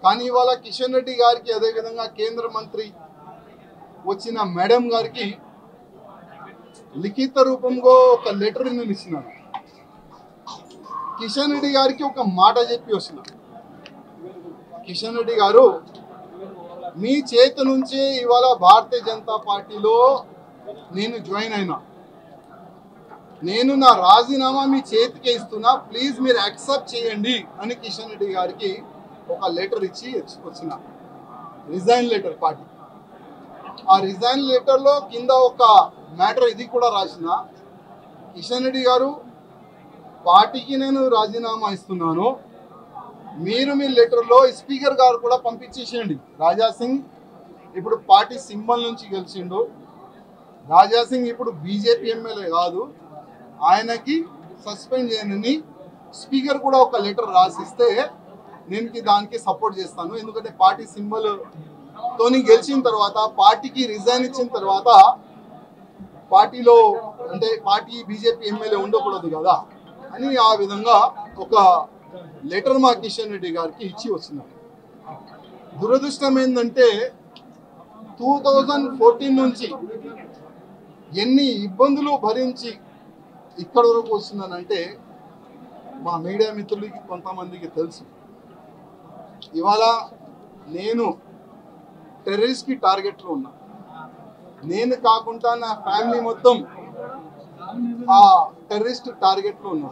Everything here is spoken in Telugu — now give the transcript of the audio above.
కానీ ఇవాళ కిషన్ రెడ్డి గారికి అదేవిధంగా కేంద్ర మంత్రి వచ్చిన మేడం గారికి లిఖిత రూపంలో ఒక లెటర్ నేను ఇచ్చినాను. కిషన్ రెడ్డి గారికి ఒక మాట చెప్పి వస్తున్నా, కిషన్ రెడ్డి గారు మీ చేతి నుంచే ఇవాళ భారతీయ జనతా పార్టీలో నేను జాయిన్ అయినా, నేను నా రాజీనామా మీ చేతికే ఇస్తున్నా, ప్లీజ్ మీరు యాక్సెప్ట్ చేయండి అని కిషన్ రెడ్డి గారికి ఒక లెటర్ ఇచ్చి వచ్చిన, రిజైన్ లెటర్ పార్టీ. ఆ రిజైన్ లెటర్లో కింద ఒక మ్యాటర్ ఇది కూడా రాసిన, కిషన్ రెడ్డి గారు పార్టీకి నేను రాజీనామా ఇస్తున్నాను, మీరు మీ లెటర్లో స్పీకర్ గారు కూడా పంపించేసేయండి. రాజా సింగ్ ఇప్పుడు పార్టీ సింబల్ నుంచి గెలిచిండు, రాజా సింగ్ ఇప్పుడు బీజేపీ ఎమ్మెల్యే కాదు, ఆయనకి సస్పెండ్ చేయనని స్పీకర్ కూడా ఒక లెటర్ రాసిస్తే నేను దానికి సపోర్ట్ చేస్తాను. ఎందుకంటే పార్టీ సింబల్ తోని గెలిచిన తర్వాత పార్టీకి రిజైన్ ఇచ్చిన తర్వాత పార్టీలో అంటే పార్టీ బీజేపీ ఎమ్మెల్యే ఉండకూడదు కదా అని ఆ విధంగా ఒక లెటర్ మా కిషన్ రెడ్డి గారికి ఇచ్చి వచ్చినారు. దురదృష్టం ఏంటంటే 2014 నుంచి ఎన్ని ఇబ్బందులు భరించి ఇక్కడ వరకు వస్తున్నానంటే మా మీడియా మిత్రులకి కొంతమందికి తెలుసు. ఇవాళ నేను టెర్రరిస్ట్కి టార్గెట్లో ఉన్నా, నేను కాకుండా నా ఫ్యామిలీ మొత్తం ఆ టెర్రరిస్ట్ టార్గెట్లో ఉన్నా.